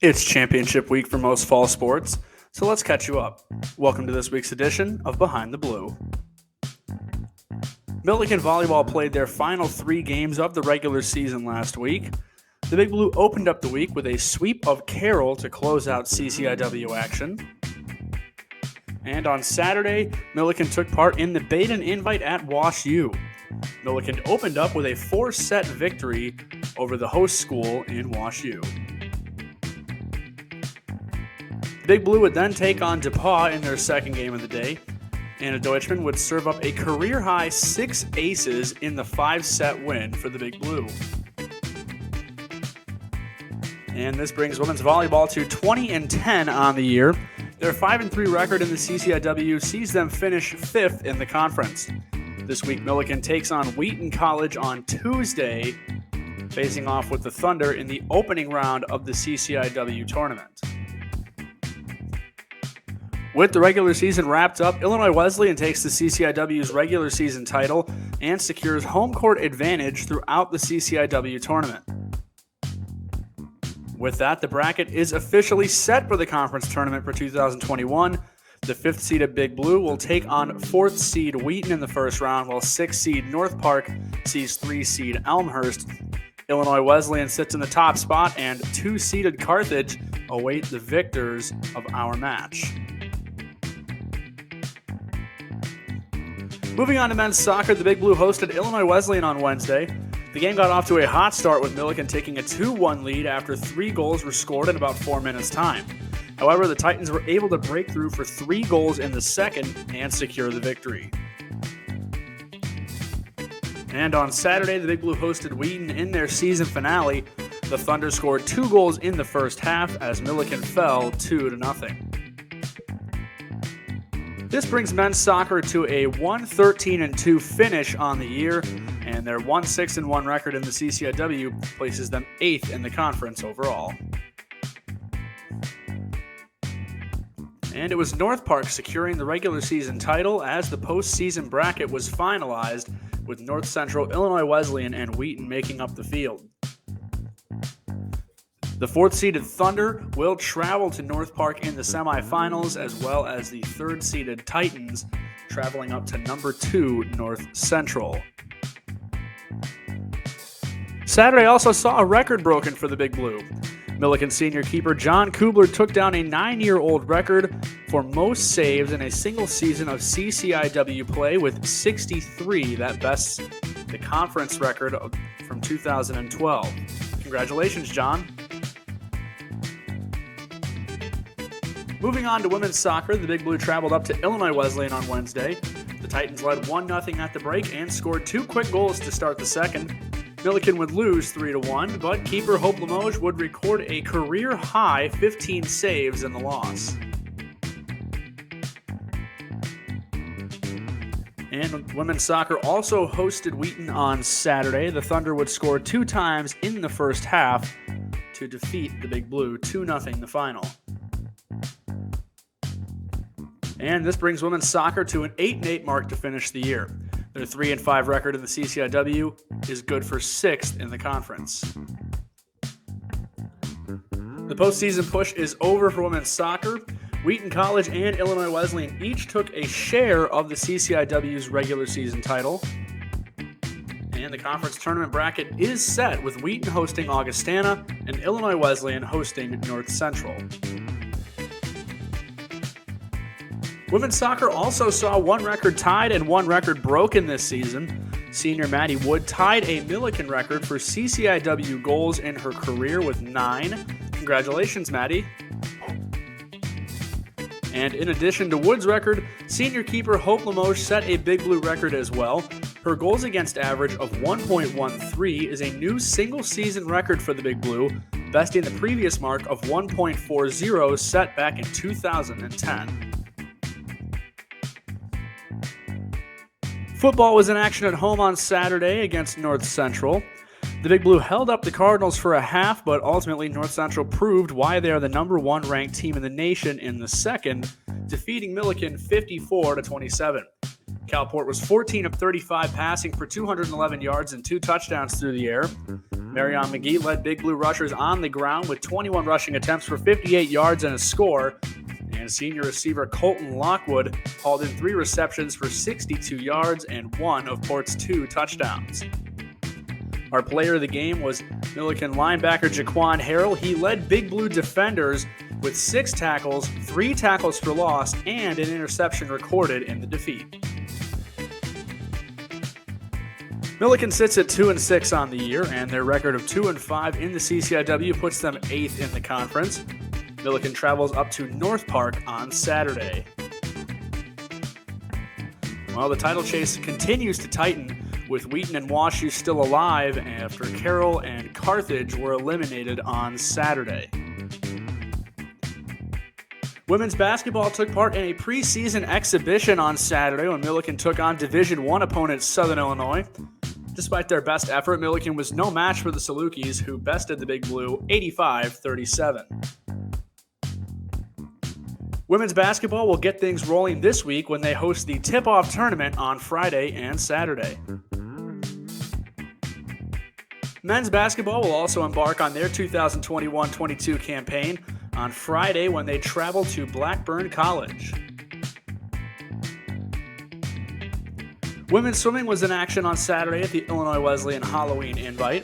It's championship week for most fall sports, so let's catch you up. Welcome to this week's edition of Behind the Blue. Milliken Volleyball played their final 3 games of the regular season last week. The Big Blue opened up the week with a sweep of Harrell to close out CCIW action. And on Saturday, Millikin took part in the Baden Invite at Wash U. Millikin opened up with a 4-set victory over the host school in Wash U. The Big Blue would then take on DePauw in their second game of the day, and Deutschman would serve up a career-high 6 aces in the 5-set win for the Big Blue. And this brings women's volleyball to 20-10 on the year. Their 5-3 record in the CCIW sees them finish 5th in the conference. This week, Millikin takes on Wheaton College on Tuesday, facing off with the Thunder in the opening round of the CCIW tournament. With the regular season wrapped up, Illinois Wesleyan takes the CCIW's regular season title and secures home court advantage throughout the CCIW tournament. With that, the bracket is officially set for the conference tournament for 2021. The 5th seeded Big Blue will take on 4th seed Wheaton in the first round, while 6th seed North Park sees 3 seed Elmhurst. Illinois Wesleyan sits in the top spot, and 2 seeded Carthage await the victors of our match. Moving on to men's soccer, the Big Blue hosted Illinois Wesleyan on Wednesday. The game got off to a hot start with Millikin taking a 2-1 lead after 3 goals were scored in about 4 minutes' time. However, the Titans were able to break through for 3 goals in the second and secure the victory. And on Saturday, the Big Blue hosted Wheaton in their season finale. The Thunder scored 2 goals in the first half as Millikin fell 2-0. This brings men's soccer to a 1-13-2 finish on the year, and their 1-6-1 record in the CCIW places them 8th in the conference overall. And it was North Park securing the regular season title as the postseason bracket was finalized, with North Central, Illinois Wesleyan, and Wheaton making up the field. The 4th-seeded Thunder will travel to North Park in the semifinals, as well as the 3rd-seeded Titans traveling up to number 2 North Central. Saturday also saw a record broken for the Big Blue. Millikin senior keeper John Kubler took down a 9-year-old record for most saves in a single season of CCIW play with 63. That bests the conference record from 2012. Congratulations, John. Moving on to women's soccer, the Big Blue traveled up to Illinois Wesleyan on Wednesday. The Titans led 1-0 at the break and scored 2 quick goals to start the second. Millikin would lose 3-1, but keeper Hope Limoges would record a career-high 15 saves in the loss. And women's soccer also hosted Wheaton on Saturday. The Thunder would score 2 times in the first half to defeat the Big Blue 2-0 the final. And this brings women's soccer to an 8-8 mark to finish the year. Their 3-5 record in the CCIW is good for 6th in the conference. The postseason push is over for women's soccer. Wheaton College and Illinois Wesleyan each took a share of the CCIW's regular season title. And the conference tournament bracket is set with Wheaton hosting Augustana and Illinois Wesleyan hosting North Central. Women's soccer also saw 1 record tied and 1 record broken this season. Senior Maddie Wood tied a Millikin record for CCIW goals in her career with 9. Congratulations, Maddie. And in addition to Wood's record, senior keeper Hope Limoges set a Big Blue record as well. Her goals against average of 1.13 is a new single-season record for the Big Blue, besting the previous mark of 1.40 set back in 2010. Football was in action at home on Saturday against North Central. The Big Blue held up the Cardinals for a half, but ultimately North Central proved why they are the number 1 ranked team in the nation in the second, defeating Millikin 54-27. Calport was 14 of 35 passing for 211 yards and 2 touchdowns through the air. Marion McGee led Big Blue rushers on the ground with 21 rushing attempts for 58 yards and a score. And senior receiver Colton Lockwood hauled in 3 receptions for 62 yards and 1 of Port's 2 touchdowns. Our player of the game was Millikin linebacker Jaquan Harrell. He led Big Blue defenders with 6 tackles, 3 tackles for loss, and an interception recorded in the defeat. Millikin sits at 2-6 on the year, and their record of 2-5 in the CCIW puts them 8th in the conference. Millikin travels up to North Park on Saturday. Well, the title chase continues to tighten, with Wheaton and WashU still alive after Carroll and Carthage were eliminated on Saturday. Women's basketball took part in a preseason exhibition on Saturday when Millikin took on Division I opponent Southern Illinois. Despite their best effort, Millikin was no match for the Salukis, who bested the Big Blue 85-37. Women's basketball will get things rolling this week when they host the tip-off tournament on Friday and Saturday. Men's basketball will also embark on their 2021-22 campaign on Friday when they travel to Blackburn College. Women's swimming was in action on Saturday at the Illinois Wesleyan Halloween Invite.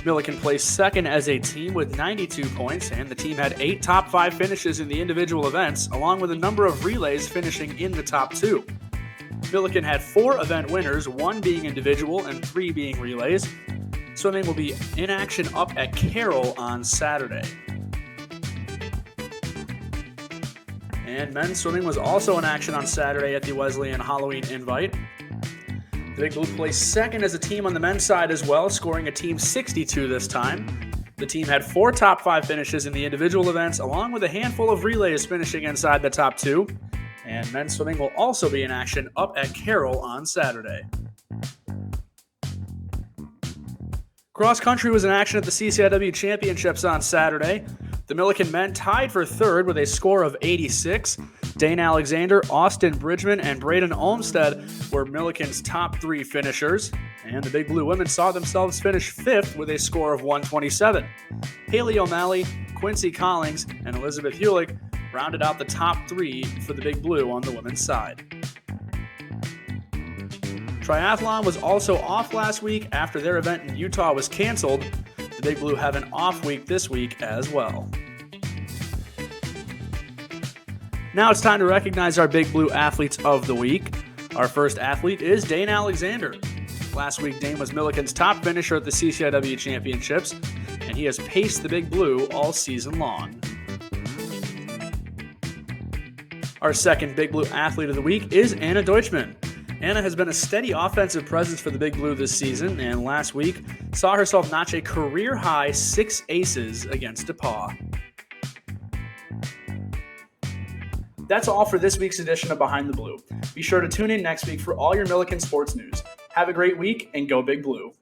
Millikin placed second as a team with 92 points, and the team had 8 top 5 finishes in the individual events, along with a number of relays finishing in the top 2. Millikin had 4 event winners, 1 being individual and 3 being relays. Swimming will be in action up at Carroll on Saturday. And men's swimming was also in action on Saturday at the Wesleyan Halloween Invite. The Big Blue placed second as a team on the men's side as well, scoring a team 62 this time. The team had 4 top 5 finishes in the individual events, along with a handful of relays finishing inside the top 2. And men's swimming will also be in action up at Carroll on Saturday. Cross country was in action at the CCIW Championships on Saturday. The Millikin men tied for third with a score of 86. Dane Alexander, Austin Bridgman, and Braden Olmstead were Millikin's top 3 finishers. And the Big Blue women saw themselves finish 5th with a score of 127. Haley O'Malley, Quincy Collings, and Elizabeth Hewlick rounded out the top 3 for the Big Blue on the women's side. Triathlon was also off last week after their event in Utah was canceled. The Big Blue have an off week this week as well. Now it's time to recognize our Big Blue athletes of the week. Our first athlete is Dane Alexander. Last week, Dane was Millikin's top finisher at the CCIW Championships, and he has paced the Big Blue all season long. Our second Big Blue athlete of the week is Anna Deutschman. Anna has been a steady offensive presence for the Big Blue this season, and last week saw herself notch a career-high 6 aces against DePauw. That's all for this week's edition of Behind the Blue. Be sure to tune in next week for all your Millikin sports news. Have a great week, and go Big Blue.